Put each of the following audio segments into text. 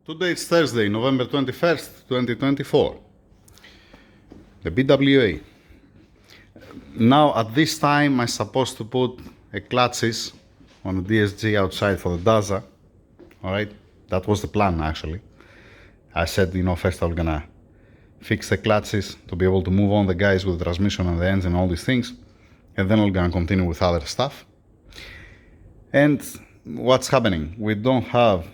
Today is Thursday, November 21st, 2024. The BWA. Now at this time I'm supposed to put a clutches on the DSG outside for the Daza. Alright, that was the plan actually. I said, first I'm gonna fix the clutches to be able to move on the guys with the transmission and the engine and all these things. And then I'm gonna continue with other stuff. And what's happening? We don't have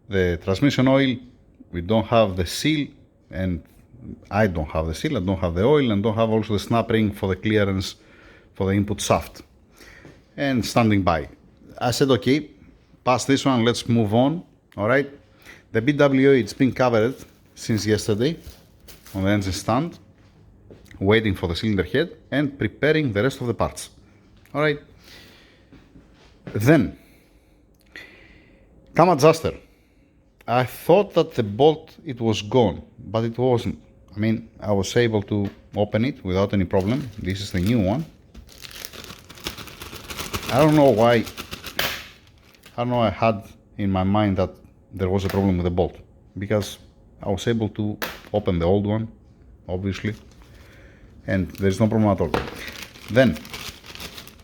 the transmission oil, we don't have the seal, and I don't have the seal, I don't have the oil, and don't have also the snap ring for the clearance for the input shaft. And standing by. I said, okay, past this one, let's move on. Alright. The BWA, it's been covered since yesterday on the engine stand, waiting for the cylinder head and preparing the rest of the parts. Alright. Then, cam adjuster. I thought that the bolt, it was gone, but it wasn't. I mean, I was able to open it without any problem. This is the new one. I don't know why. I don't know, I had in my mind that there was a problem with the bolt, because I was able to open the old one, obviously, and there's no problem at all. Then,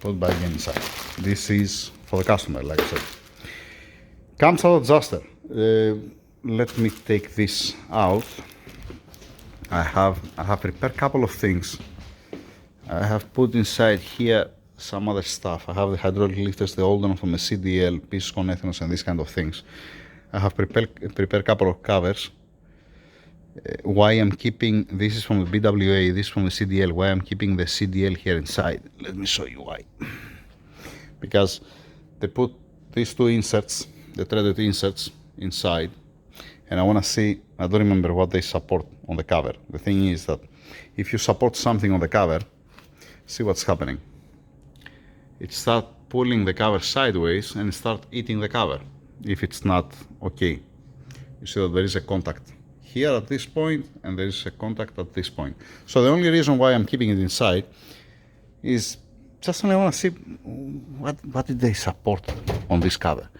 put back inside. This is for the customer, like I said. Camshaft adjuster. Let me take this out. I have prepared a couple of things. I have put inside here some other stuff. I have the hydraulic lifters, the old one from the CDL, pieces connectors and these kind of things. I have prepared a couple of covers. Why I'm keeping, this is from the BWA, this is from the CDL, why I'm keeping the CDL here inside. Let me show you why. Because they put these two inserts, the threaded inserts, inside, and I want to see, I don't remember what they support on the cover. The thing is that if you support something on the cover, see what's happening. It starts pulling the cover sideways and start eating the cover if it's not okay. You see that there is a contact here at this point and there is a contact at this point. So the only reason why I'm keeping it inside is just only want to see what did they support on this cover.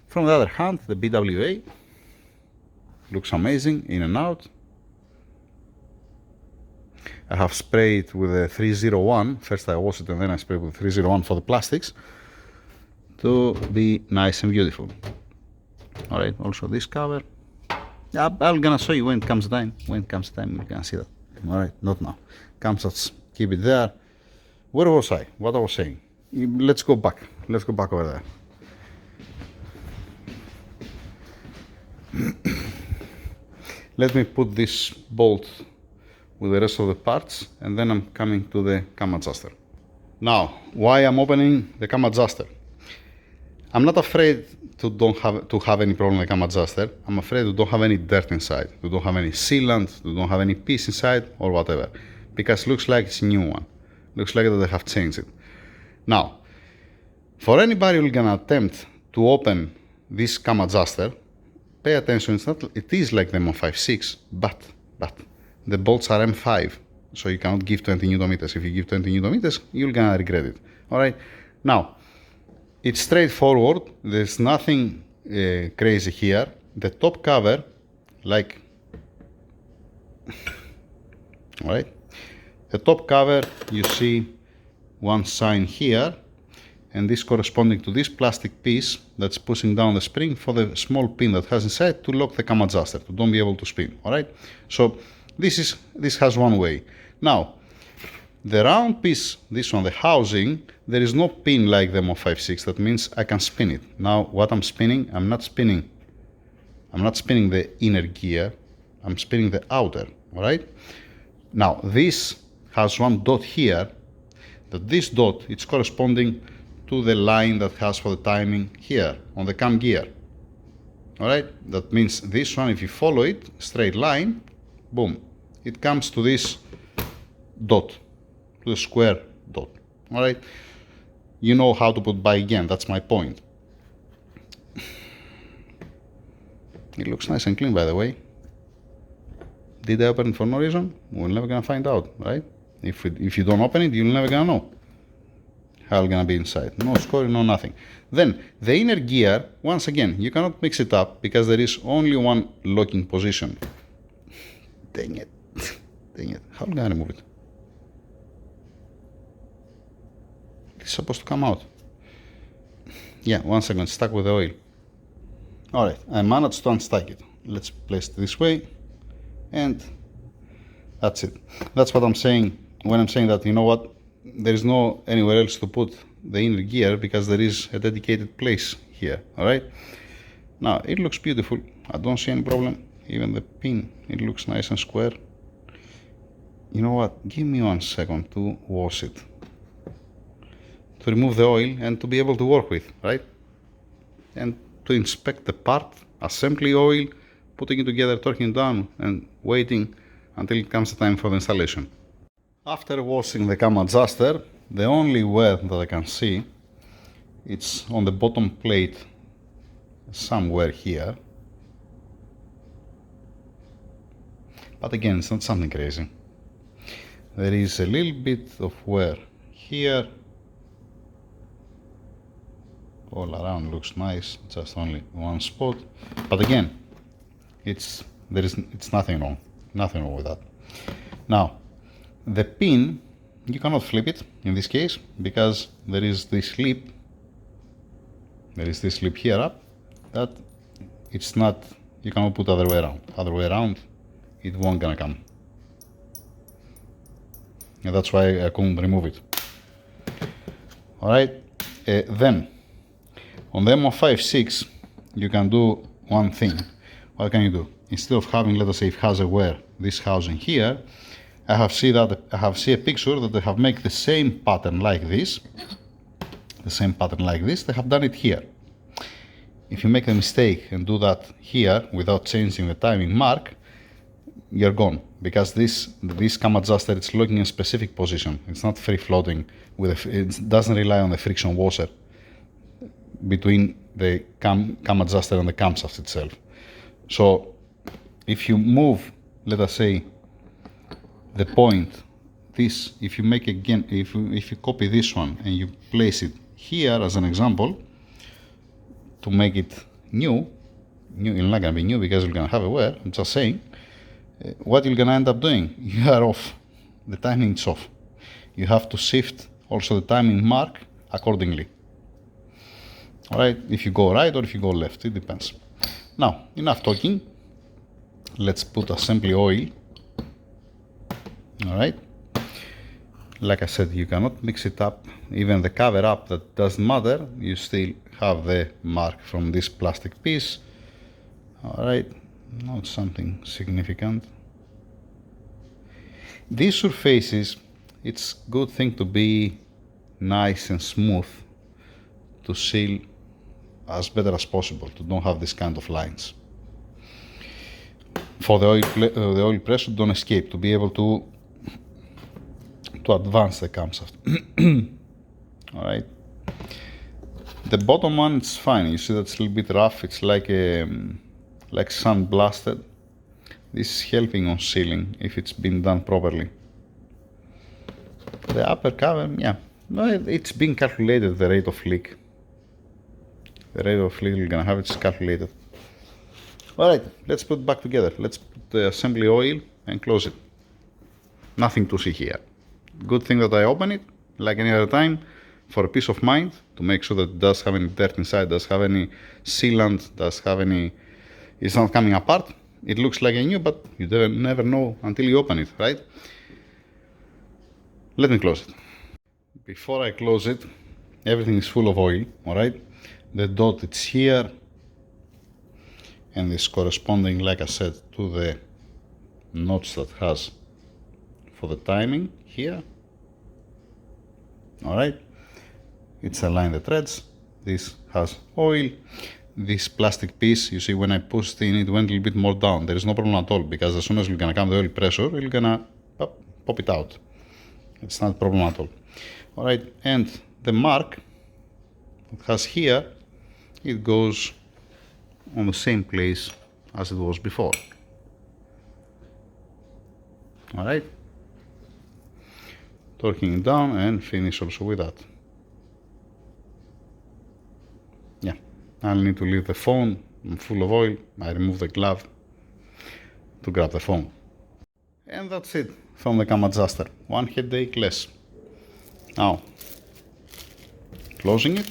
From the other hand, the BWA looks amazing, in and out. I have sprayed with a 301. First I wash it and then I spray with 301 for the plastics to be nice and beautiful. Alright, also this cover. I'm gonna show you when it comes time. When it comes time, you can see that. Alright, not now. Camshafts, keep it there. Where was I? What I was saying? Let's go back. Let's go back over there. Let me put this bolt with the rest of the parts and then I'm coming to the cam adjuster. Now, why I'm opening the cam adjuster? I'm not afraid to have any problem with the cam adjuster. I'm afraid to don't have any dirt inside, to don't have any sealant, to don't have any piece inside or whatever, because it looks like it's a new one. Looks like that they have changed it. Now, for anybody who's gonna attempt to open this cam adjuster, pay attention, it is like the M56, but the bolts are M5, so you cannot give 20 Newton meters. If you give 20 Newton meters, you're gonna regret it. Alright, now, it's straightforward, there's nothing crazy here. The top cover, like, alright, the top cover, you see one sign here, and this corresponding to this plastic piece that's pushing down the spring for the small pin that has inside to lock the cam adjuster, to don't be able to spin, alright? So this has one way. Now, the round piece, this one, the housing, there is no pin like the Mo56, that means I can spin it. Now, what I'm spinning, I'm not spinning the inner gear, I'm spinning the outer, alright? Now, this has one dot here, that this dot, it's corresponding to the line that has for the timing here on the cam gear. Alright, that means this one, if you follow it, straight line, boom, it comes to this dot, to the square dot. Alright, you know how to put by again, that's my point. It looks nice and clean, by the way. Did I open it for no reason? We're never gonna find out, right? If you don't open it, you're never gonna know. how gonna be inside. No scoring, no nothing. Then the inner gear, once again, you cannot mix it up because there is only one locking position. Dang it. Dang it. How can I remove it? It's supposed to come out. Yeah, 1 second, stuck with the oil. Alright, I managed to unstuck it. Let's place it this way, and that's it. That's what I'm saying when I'm saying that, you know what, there is no anywhere else to put the inner gear because there is a dedicated place here. Alright, now it looks beautiful. I don't see any problem. Even the pin, it looks nice and square. You know what, give me 1 second to wash it, to remove the oil and to be able to work with, right? And to inspect the part, assembly oil, putting it together, torquing it down, and waiting until it comes the time for the installation. After washing the cam adjuster, the only wear that I can see, it's on the bottom plate somewhere here. But again, it's not something crazy. There is a little bit of wear here. All around looks nice, just only one spot. But again, it's nothing wrong. Nothing wrong with that. Now, the pin, you cannot flip it in this case because there is this lip. There is this lip here up that it's not, you cannot put other way around. Other way around, it won't gonna come. And that's why I couldn't remove it. Alright, then on the M156 you can do one thing. What can you do? Instead of having, let us say, if it has a wear, this housing here, I have seen a picture that they have made the same pattern like this. The same pattern like this, they have done it here. If you make a mistake and do that here without changing the timing mark, you're gone, because this cam adjuster, it's looking in a specific position. It's not free floating it doesn't rely on the friction washer between the cam adjuster and the camshaft itself. So if you move, let us say, the point, this, if you make again, if you copy this one and you place it here as an example to make it new, it's not gonna be new because you're gonna have a wear. I'm just saying, what you're gonna end up doing, you are off. The timing is off. You have to shift also the timing mark accordingly. Alright, if you go right or if you go left, it depends. Now, enough talking. Let's put assembly oil. Alright. Like I said, you cannot mix it up. Even the cover up, that doesn't matter. You still have the mark from this plastic piece. Alright, not something significant. These surfaces, it's good thing to be nice and smooth to seal as better as possible, to don't have this kind of lines. For the oil pressure don't escape, to be able to advance the camshaft. Alright. The bottom one, it's fine. You see that's a little bit rough. It's like sand blasted. This is helping on sealing if it's been done properly. The upper cover, yeah, no, it's been calculated, the rate of leak. The rate of leak you're gonna have, it's calculated. Alright, let's put it back together. Let's put the assembly oil and close it. Nothing to see here. Good thing that I open it, like any other time, for a peace of mind, to make sure that it does have any dirt inside, does have any sealant, does have any, it's not coming apart. It looks like a new, but you never know until you open it, right? Let me close it. Before I close it, everything is full of oil, alright? The dot, it's here, and it's corresponding, like I said, to the notch that has for the timing here. Alright, it's aligned the threads. This has oil. This plastic piece, you see, when I pushed in, it went a little bit more down. There is no problem at all, because as soon as you're gonna come the oil pressure, you're gonna pop it out. It's not a problem at all. Alright, and the mark it has here, it goes on the same place as it was before. Alright, torquing it down and finish also with that. I'll need to leave the phone. I'm full of oil. I remove the glove to grab the phone. And that's it from the cam adjuster. One headache less. Now, closing it,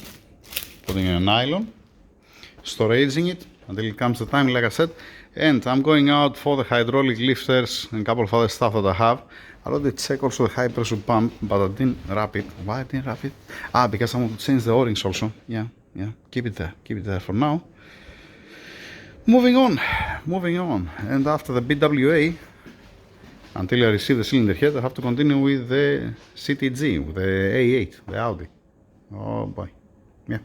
putting in a nylon, storaging it until it comes the time, like I said. And I'm going out for the hydraulic lifters and a couple of other stuff that I have. I already checked also the high pressure pump, but I didn't wrap it. Why I didn't wrap it? Because I want to change the O-rings also. Yeah, keep it there for now. Moving on. And after the BWA, until I receive the cylinder head, I have to continue with the CTG, with the A8, the Audi. Oh boy, yeah.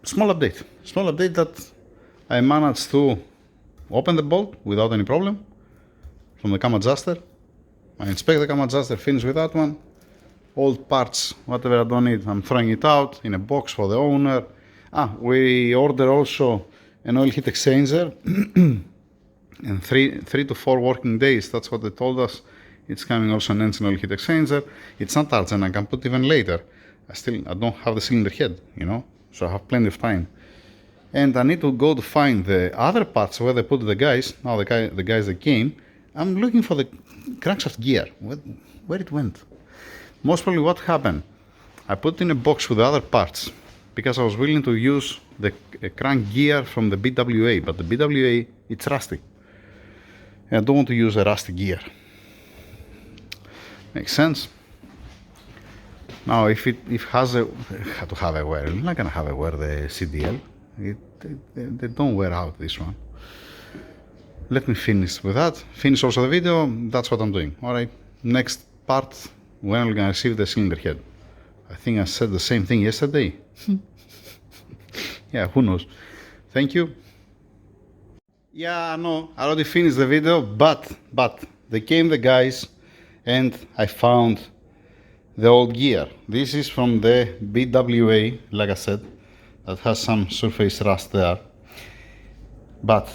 Small update that I managed to open the bolt without any problem from the cam adjuster. I inspect the cam adjuster, finish with that one. Old parts, whatever I don't need, I'm throwing it out in a box for the owner. We order also an oil heat exchanger. In 3 to 4 working days, that's what they told us. It's coming also an engine oil heat exchanger. It's not urgent, I can put even later. I don't have the cylinder head, so I have plenty of time. And I need to go to find the other parts where they put the guys. Now the guys that came, I'm looking for the crankshaft gear. Where it went? Most probably what happened, I put in a box with the other parts because I was willing to use the crank gear from the BWA, but the BWA, it's rusty. And I don't want to use a rusty gear. Makes sense? Now, if it has had to have a wear, I'm not gonna have a wear the CDL. They don't wear out this one. Let me finish with that. Finish also the video. That's what I'm doing. All right. Next part, when I'm gonna receive the cylinder head. I think I said the same thing yesterday. Yeah, who knows? Thank you. Yeah, I know. I already finished the video, but they came the guys, and I found the old gear. This is from the BWA, like I said, that has some surface rust there. But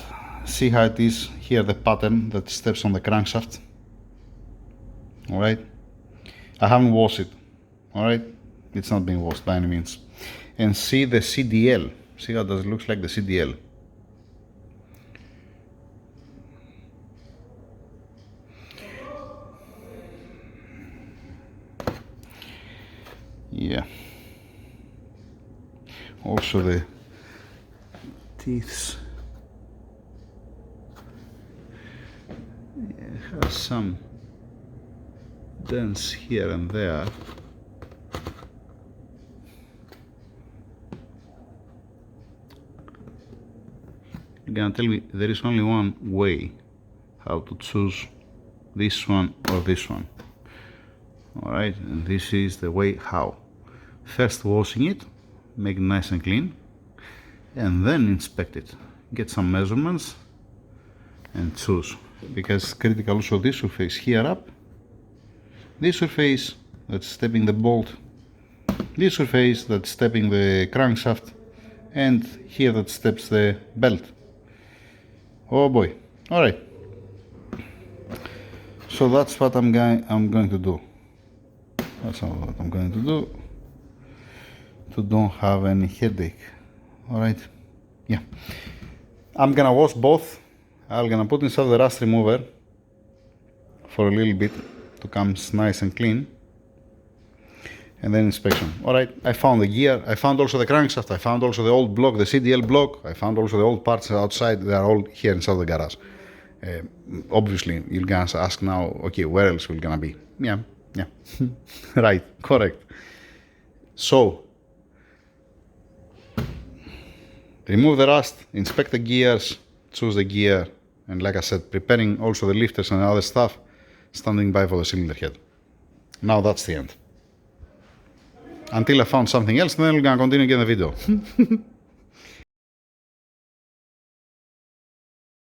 see how it is here, the pattern that steps on the crankshaft. All right. I haven't washed it. All right. It's not being washed by any means. And see the CDL. See how it looks like the CDL. Yeah. Also the teeth. It has some dents here and there. You're gonna tell me there is only one way how to choose this one or this one. Alright, and this is the way how. First washing it, make it nice and clean, and then inspect it. Get some measurements and choose. Because it's critical also this surface here up, this surface that's stepping the bolt, this surface that's stepping the crankshaft, and here that steps the belt. Oh boy. Alright. So that's what I'm going to do. That's what I'm going to do to don't have any headache. Alright. Yeah. I'm gonna wash both. I'm gonna put inside the rust remover for a little bit to come nice and clean, and then inspection. Alright, I found the gear, I found also the crankshaft, I found also the old block, the CDL block, I found also the old parts outside. They are all here inside the garage. Obviously you're gonna ask now, okay, where else will gonna be? Yeah. Right, correct. So remove the rust, inspect the gears, choose the gear, and like I said, preparing also the lifters and other stuff, standing by for the cylinder head. Now that's the end. Until I found something else, then we're gonna continue again the video.